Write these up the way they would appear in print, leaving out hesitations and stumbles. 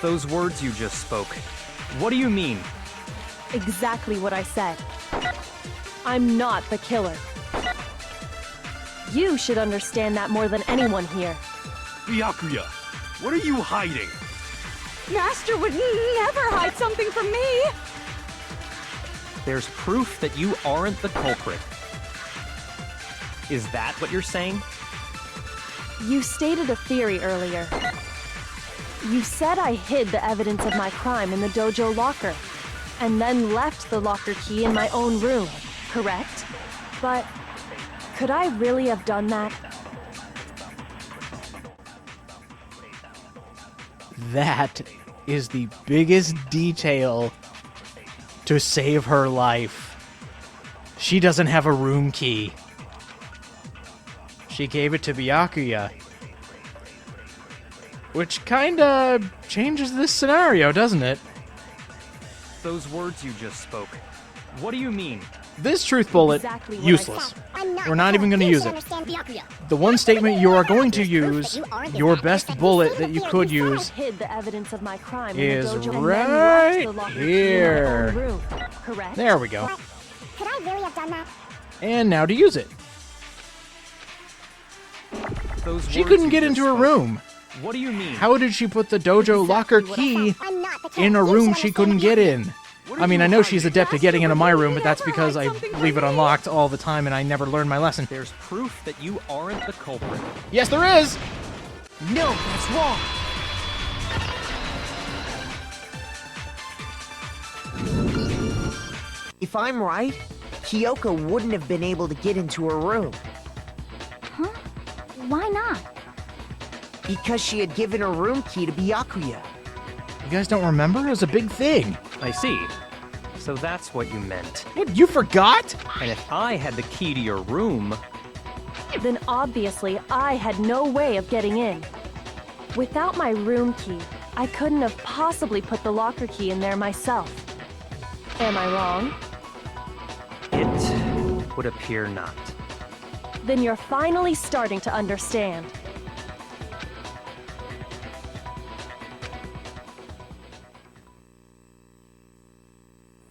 Those words you just spoke, what do you mean? Exactly what I said. I'm not the killer. You should understand that more than anyone here. Byakuya, what are you hiding? Master would never hide something from me! There's proof that you aren't the culprit. Is that what you're saying? You stated a theory earlier. You said I hid the evidence of my crime in the dojo locker, and then left the locker key in my own room, correct? But could I really have done that? That is the biggest detail to save her life. She doesn't have a room key. She gave it to Byakuya. Which kinda changes this scenario, doesn't it? Those words you just spoke, what do you mean? This truth bullet, useless. We're not even going to use it. The one statement you are going to use, your best bullet that you could use, is right here. There we go. Could I really have done that? And now to use it. She couldn't get into her room. What do you mean? How did she put the dojo locker key in a room she couldn't get in? I mean, I know she's adept at getting into my room, but that's because I leave it unlocked all the time and I never learn my lesson. There's proof that you aren't the culprit. Yes, there is! No, that's wrong! If I'm right, Kyoko wouldn't have been able to get into her room. Huh? Why not? Because she had given her room key to Byakuya. You guys don't remember? It was a big thing. I see. So that's what you meant. What, you forgot? And if I had the key to your room... Then obviously I had no way of getting in. Without my room key, I couldn't have possibly put the locker key in there myself. Am I wrong? It would appear not. Then you're finally starting to understand.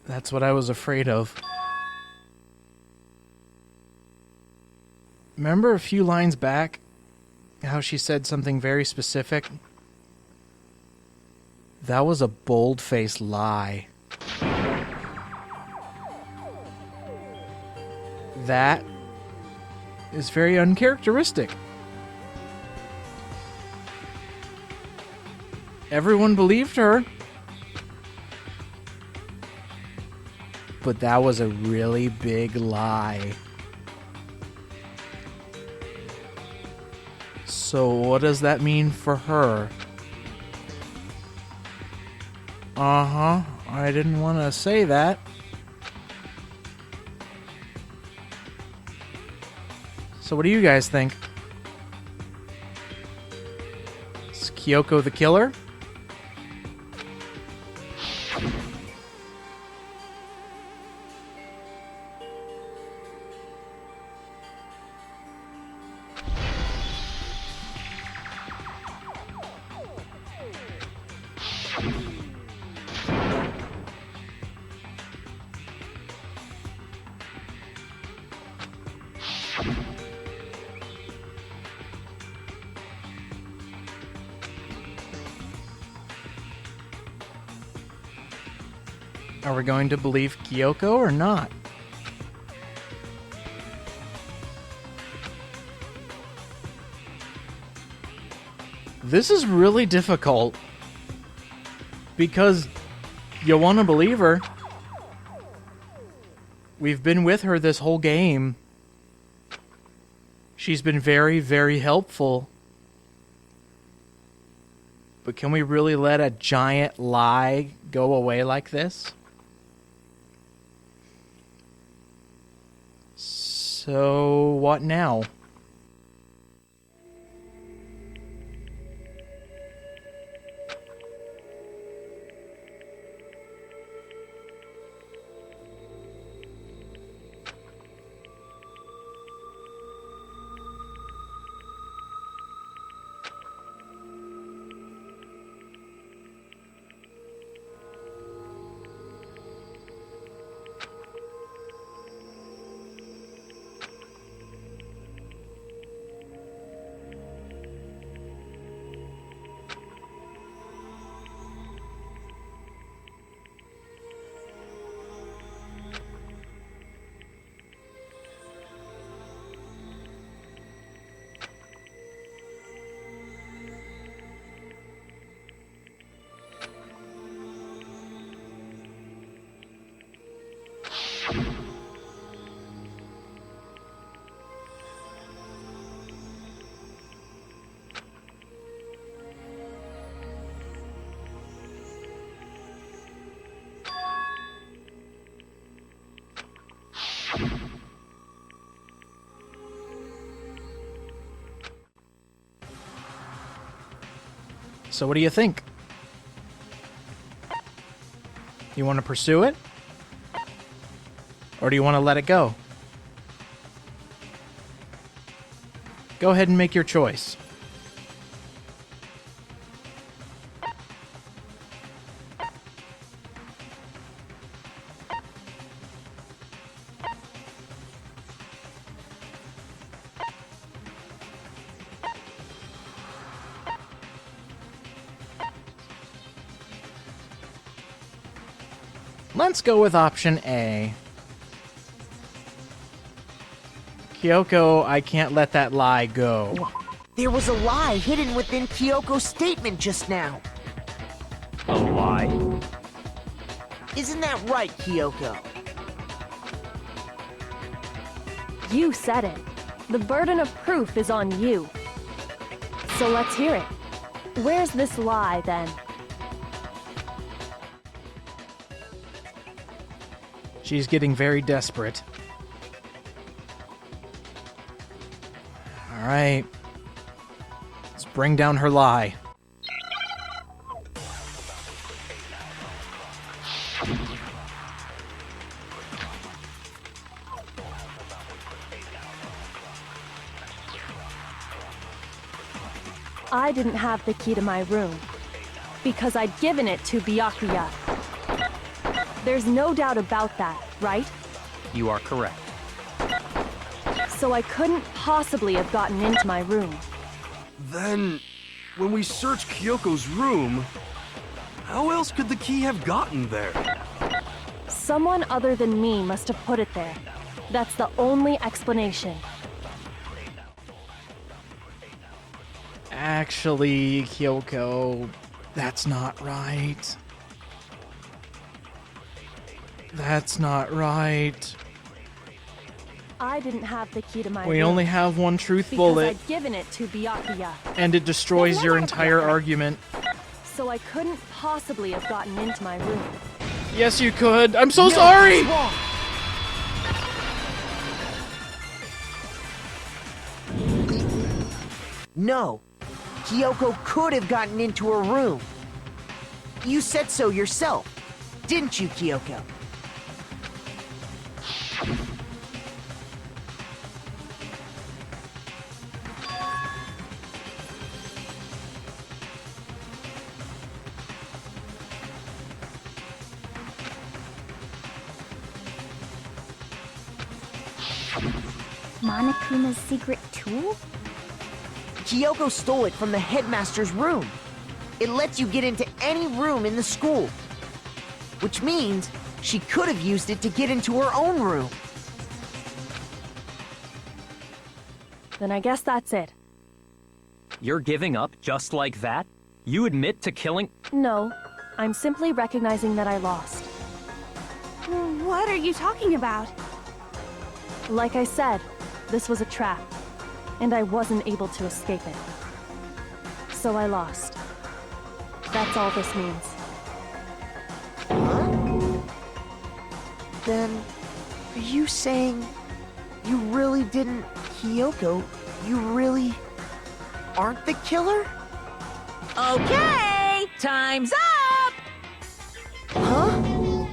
That's what I was afraid of. Remember a few lines back how she said something very specific? That was a bold-faced lie. That is very uncharacteristic. Everyone believed her. But that was a really big lie. So what does that mean for her? Uh-huh. I didn't want to say that. So what do you guys think? Is Kyoko the killer? Are we going to believe Kyoko or not? This is really difficult because you want to believe her. We've been with her this whole game. She's been very, very helpful. But can we really let a giant lie go away like this? So, what now? So what do you think? You want to pursue it? Or do you want to let it go? Go ahead and make your choice. Let's go with option A. Kyoko, I can't let that lie go. There was a lie hidden within Kyoko's statement just now. A lie? Isn't that right, Kyoko? You said it. The burden of proof is on you. So let's hear it. Where's this lie, then? She's getting very desperate. All right. Let's bring down her lie. I didn't have the key to my room because I'd given it to Byakuya. There's no doubt about that, right? You are correct. So I couldn't possibly have gotten into my room. Then, when we searched Kyoko's room, how else could the key have gotten there? Someone other than me must have put it there. That's the only explanation. Actually, Kyoko, that's not right. That's not right. I didn't have the key to my room. We only have one truth because bullet, I'd given it to Byakuya. and it destroys your entire argument. So I couldn't possibly have gotten into my room. Yes, you could. I'm so sorry! No. Kyoko could have gotten into her room. You said so yourself, didn't you, Kyoko? Monokuma's secret tool? Kyoko stole it from the headmaster's room. It lets you get into any room in the school. Which means she could have used it to get into her own room. Then I guess that's it. You're giving up just like that? You admit to killing... No, I'm simply recognizing that I lost. What are you talking about? Like I said, this was a trap, and I wasn't able to escape it. So I lost. That's all this means. Huh? Then, are you saying you really didn't... Kyoko, you really aren't the killer? Okay, time's up! Huh?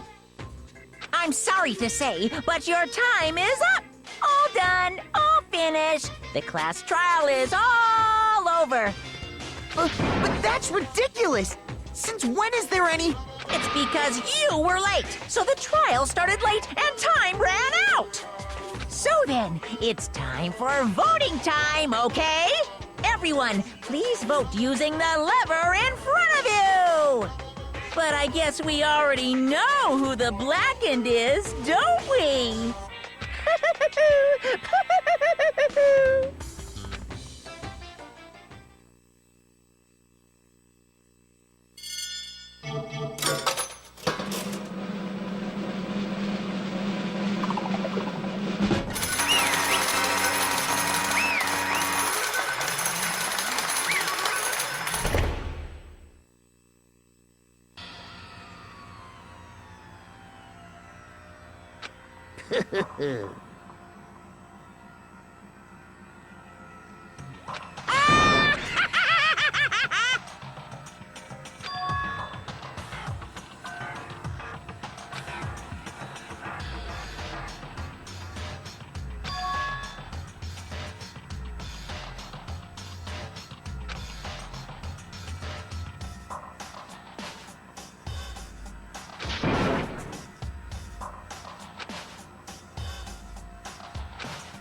I'm sorry to say, but your time is up! All done, all finished. The class trial is all over. But that's ridiculous! Since when is there any... It's because you were late, so the trial started late and time ran out! So then, it's time for voting time, okay? Everyone, please vote using the lever in front of you! But I guess we already know who the blackened is, don't we?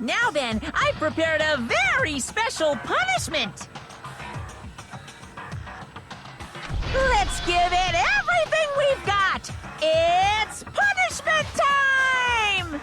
Now then, I've prepared a very special punishment. Let's give it everything we've got. It's punishment time!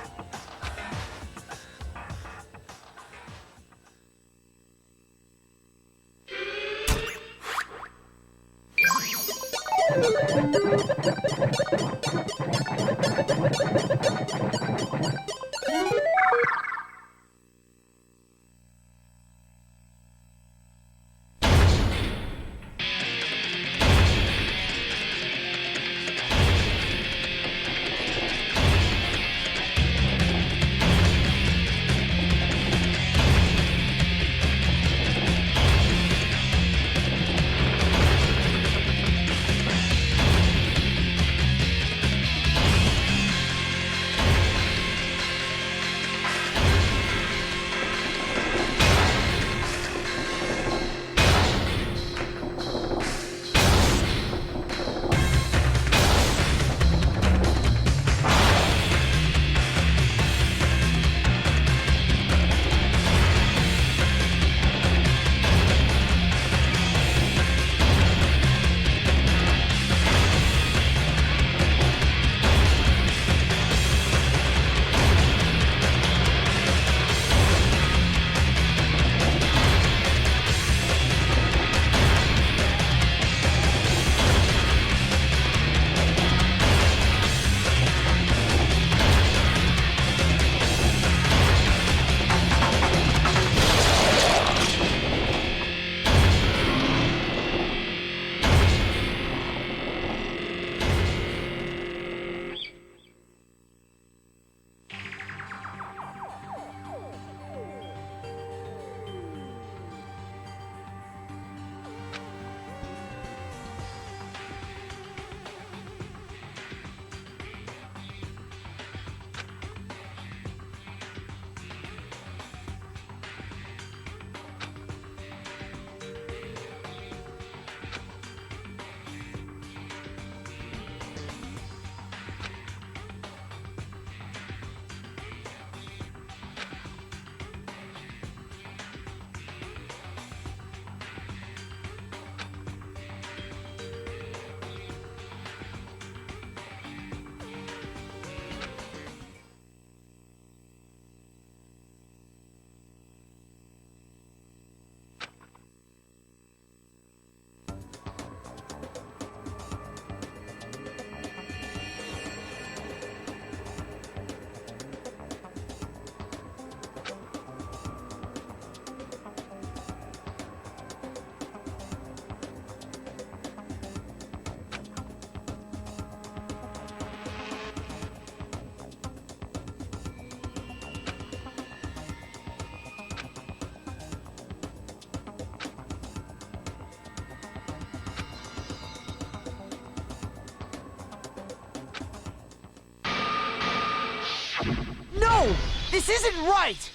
No! This isn't right!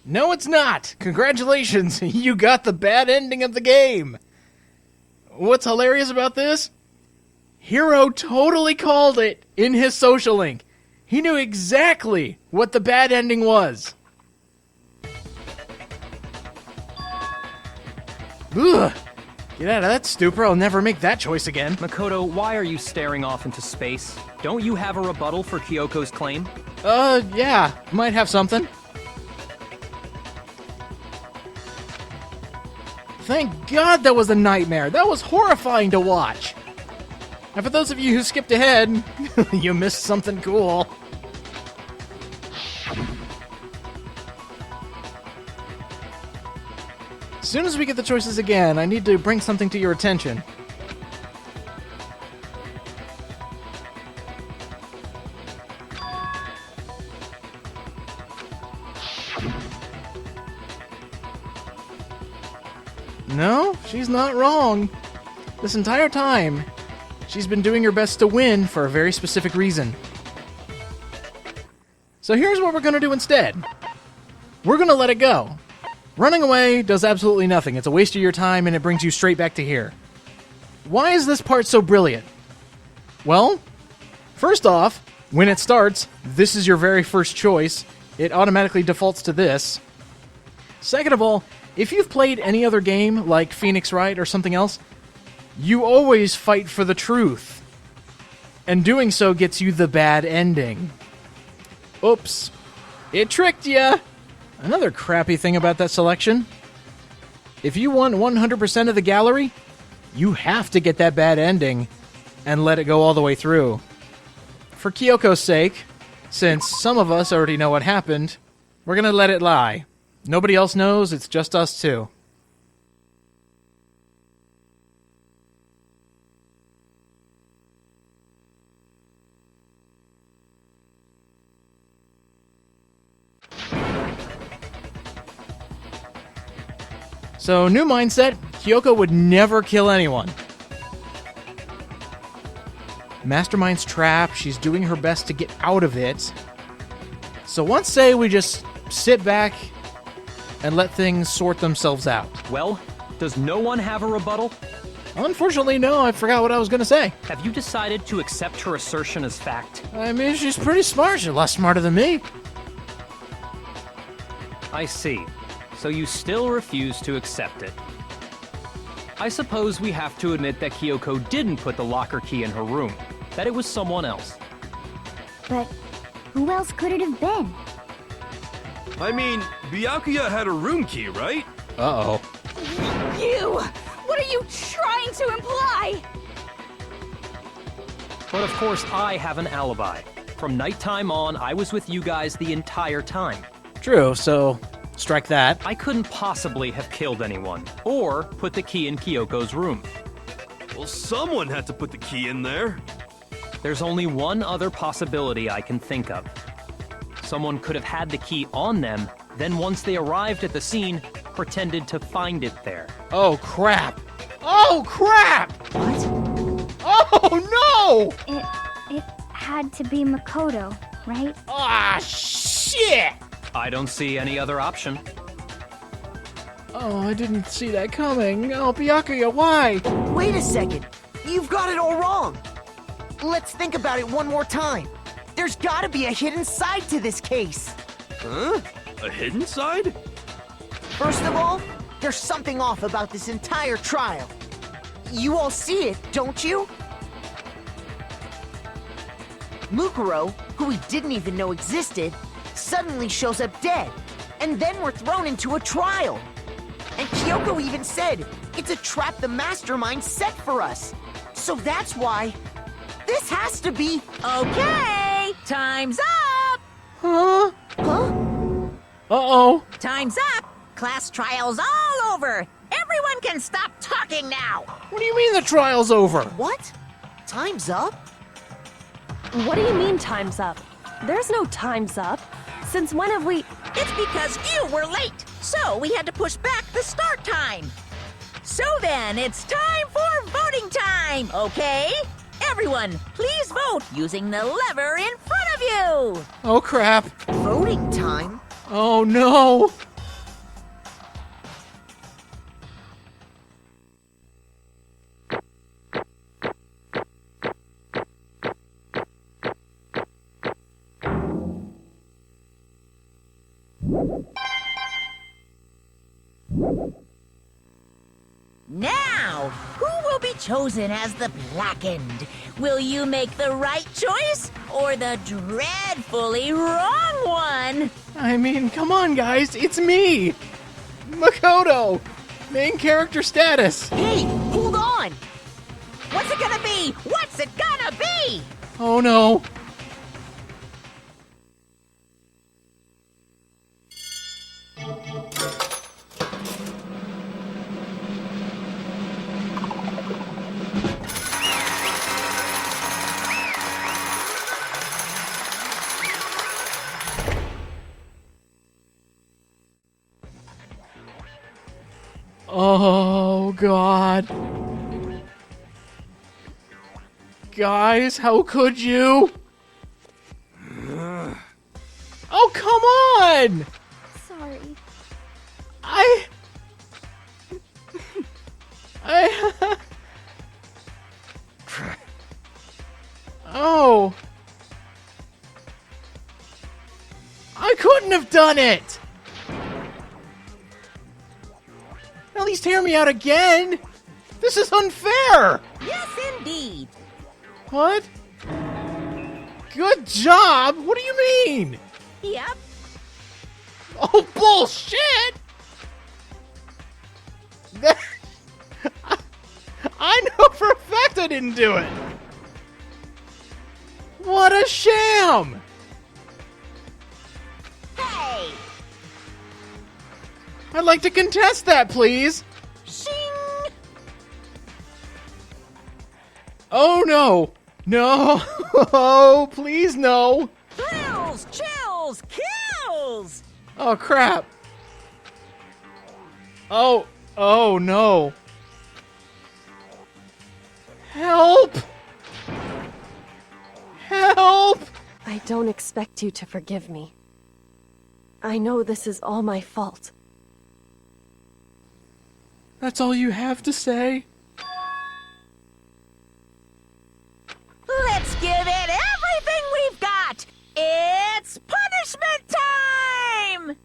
No, it's not! Congratulations, you got the bad ending of the game! What's hilarious about this? Hero totally called it in his social link. He knew exactly what the bad ending was. Ugh! Get out of that stupor, I'll never make that choice again. Makoto, why are you staring off into space? Don't you have a rebuttal for Kyoko's claim? Yeah, might have something. Thank God that was a nightmare. That was horrifying to watch. And for those of you who skipped ahead, you missed something cool. As soon as we get the choices again, I need to bring something to your attention. No, she's not wrong. This entire time, she's been doing her best to win for a very specific reason. So here's what we're going to do instead. We're going to let it go. Running away does absolutely nothing. It's a waste of your time and it brings you straight back to here. Why is this part so brilliant? Well, first off, when it starts, this is your very first choice. it automatically defaults to this. Second of all, if you've played any other game, like Phoenix Wright or something else, you always fight for the truth. And doing so gets you the bad ending. Oops. It tricked ya! Another crappy thing about that selection. If you want 100% of the gallery, you have to get that bad ending and let it go all the way through. For Kyoko's sake, since some of us already know what happened, we're gonna let it lie. Nobody else knows, it's just us two. So, new mindset, Kyoko would never kill anyone. Mastermind's trapped, she's doing her best to get out of it. So once say we just sit back and let things sort themselves out. Well, does no one have a rebuttal? Unfortunately, no, I forgot what I was gonna say. Have you decided to accept her assertion as fact? I mean, she's pretty smart, she's a lot smarter than me. I see. So you still refuse to accept it. I suppose we have to admit that Kyoko didn't put the locker key in her room, that it was someone else. But who else could it have been? I mean, Byakuya had a room key, right? Uh-oh. You! What are you trying to imply? But of course, I have an alibi. From nighttime on, I was with you guys the entire time. True, so strike that. I couldn't possibly have killed anyone, or put the key in Kyoko's room. Well, someone had to put the key in there. There's only one other possibility I can think of. Someone could have had the key on them, then once they arrived at the scene, pretended to find it there. Oh, crap. Oh, crap! What? Oh, no! It had to be Makoto, right? Ah, shit! I don't see any other option. Oh, I didn't see that coming. Oh, Byakuya, why? Wait a second. You've got it all wrong. Let's think about it one more time. There's gotta be a hidden side to this case. Huh? A hidden side? First of all, there's something off about this entire trial. You all see it, don't you? Mukuro, who we didn't even know existed, suddenly shows up dead, and then we're thrown into a trial. And Kyoko even said, it's a trap the mastermind set for us. So that's why this has to be... Okay, time's up! Huh? Huh? Uh-oh. Time's up! Class trial's all over! Everyone can stop talking now! What do you mean the trial's over? What? Time's up? What do you mean time's up? There's no time's up. Since when have we... It's because you were late, so we had to push back the start time. So then, it's time for voting time, okay? Everyone, please vote using the lever in front of you! Oh, crap. Voting time? Oh, no. Now, who will be chosen as the blackened? Will you make the right choice or the dreadfully wrong one? I mean, come on, guys. It's me. Makoto. Main character status. Hey, hold on! What's it gonna be? What's it gonna be? Oh, no. Oh, God. Guys, how could you? Oh, come on! Sorry. Oh. I couldn't done it! At least hear me out again! This is unfair! Yes, indeed. What? Good job? What do you mean? Yep. Oh, bullshit! I know for a fact I didn't do it! What a sham! Hey! I'd like to contest that, please! Shing! Oh, no! No! Oh, please, no! Thrills, chills, kills! Oh, crap! Oh, no. Help! Help! I don't expect you to forgive me. I know this is all my fault. That's all you have to say? Let's give it everything we've got! It's punishment time!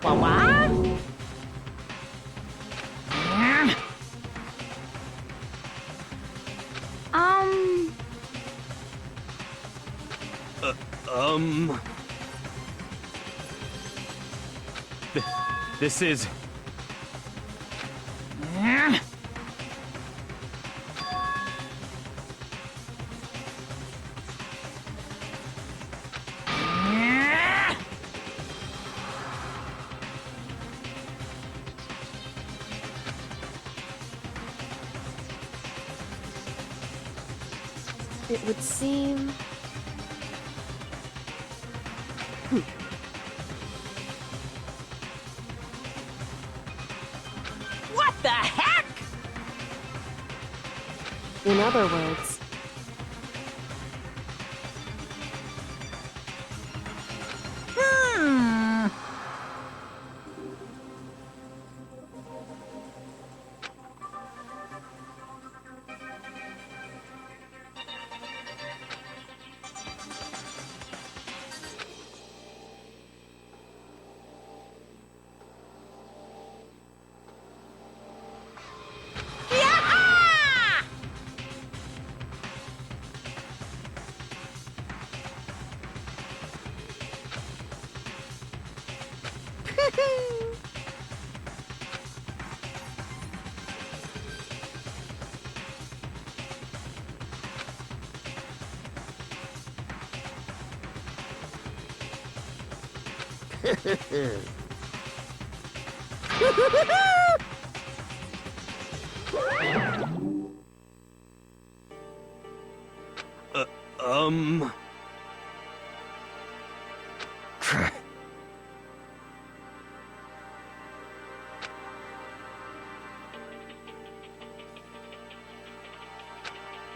What? This is... It would seem... What the heck? In other words,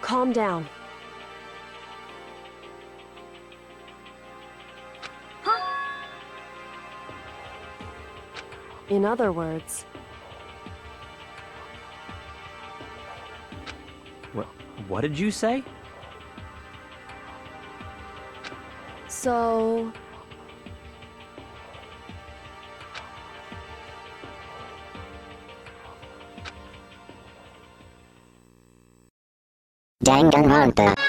Calm down. In other words, What did you say? so... Danganronpa.